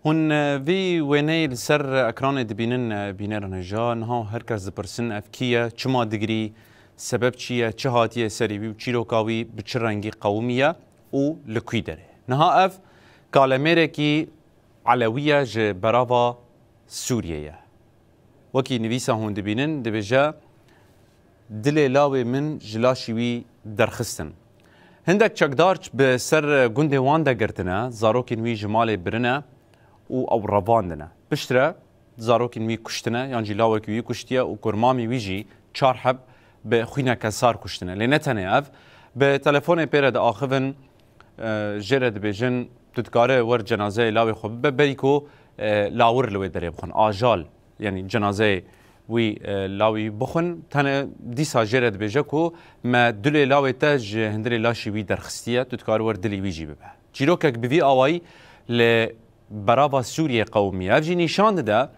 هون في ويني لسر اكران دبينن بينرن جان ها هركز برسن افكيه چما دغري سبب چیه چه هاتیه سریبی و چیروکاوی بچرنگی قومیه و لکویدره نها اف کالمرکی علویه ج براوا سوریه وکی نویسا هون دبینن دبجا دل لاوی من جلاشیوی درخستن هندک چکدارچ به سر گنده وانده گرتنه زاروکین وی جمال برنه او رواندنه بشتره زاروکین وی کشتنه یعنی جلاوکی وی کشتیه و کرمامی ویجی چار حب به خوینا کسار کشتنه لنتنه اف به تلفن پیرد آخون جرد بیجن تدکاره ور جنازه لاوی خوب ببریکو لاور لوی داره بخون آجال یعنی جنازه وی لاوی بخون تنه دیسا جرد بیجه کو ما دل لاوی تاج هندری لاشی وی درخستیه تدکاره ور دلی ویجی ببه چیروکک بوی آوایی ل براوا سوریه قومیه اف جی نشان ده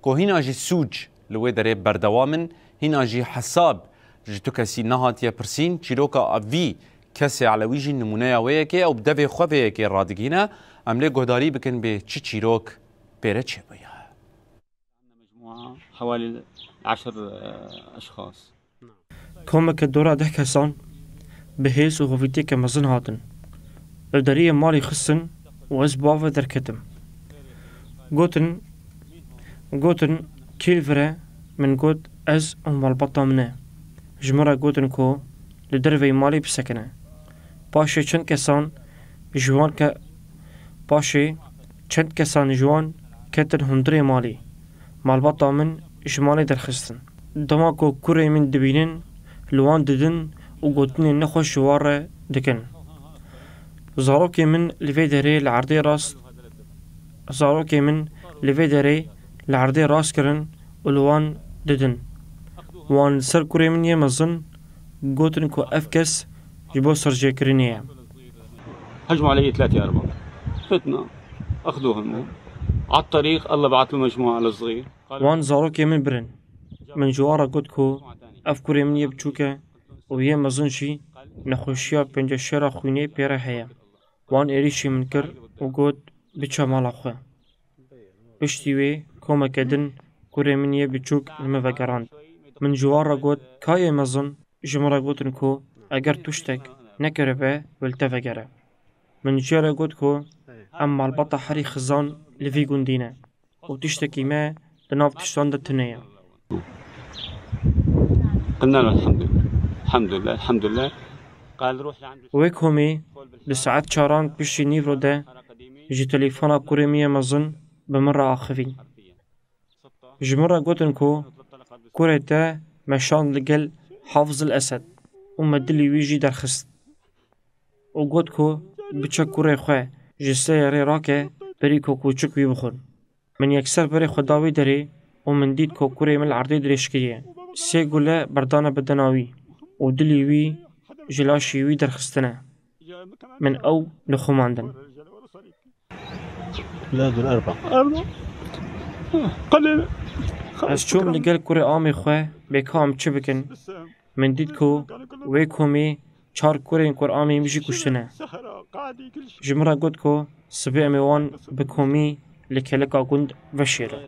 که هینا جی سوج لوی داره بردوامن هینا جی حساب جتو کسی نهاتیه پرسین چیروکا اوی کسی علویجی نمونه ویکی او بدوی خواه که رادگینه عمله گهداری بکن به چی چیروک پیره چه بیا مجموعة حوالي 10 أشخاص كومك الدورة ده كسان بهيس وغفيتي كمزن هاتن الدارية مالي خصن وأسباب دركتم قوتن كيلفرة من قوت أز والبطة منه جمرة قوتن كو لدروي مالي بسكنه باشي چند كسان جوان باشي چند كسان جوان كتن هندري مالي مالبطة من جمالي درخستن دماغو كوري من دبينن لوان ددن وقوتن نخوش شوار دكن زاروكي من لفيدري العرضي راس زاروكي من لفيدري العرضي راس كرن ولوان ددن وان سر كوري من يمزن قوتن كو أفكس جبو سرجي كرينيا هجموا علي 3-4 فتنا أخذوهم على الطريق الله بعث له مجموعة على الصغير وان زاروكي من برن من جوارا قوتكو أفكوري من يبچوكا ويه مزنشي نخوشيا بنجشيرا خويني بيرا هيا وان إريشي من كر وقوت بچا مالا خواه بشتيوي كوما كدن كوري من يبچوك المفقران من جوارا قوت كاي مزن جمرا قوتن كو اگر تشتك نكربه والتفقره من جيرا قوت كو اما البطا حري خزان لفي قندينه وتشتكي ما لناف تشتان دتنيا قلنا له الحمد لله قال روح لعند ويك همي لساعات شاران بشي نيفرو ده جي تليفونا كوريمية مزن بمرة آخفين جمرة قوتن كو كوريتا مشان لقل حافظ الأسد ومدلي ويجي درخست وقوت كو بچا كوري خواه جسته يري راكه بري كو كوچك وي بخون من يكسر بري خداوي دري ومن ديد كو كوري من العرضي دريشكيه سي قوله بردانا بدناوي ودلي وي جلاشي وي درخستنا من أو لخماندن لا دول 4 قليل از چوب لگل کوره آمی خواه بکام چه بکن من دید کو وی کومی 4 کوره این کور آمی میشی کشتنه جمرا گود کو سبه امیوان بکومی لکلکا گند وشیره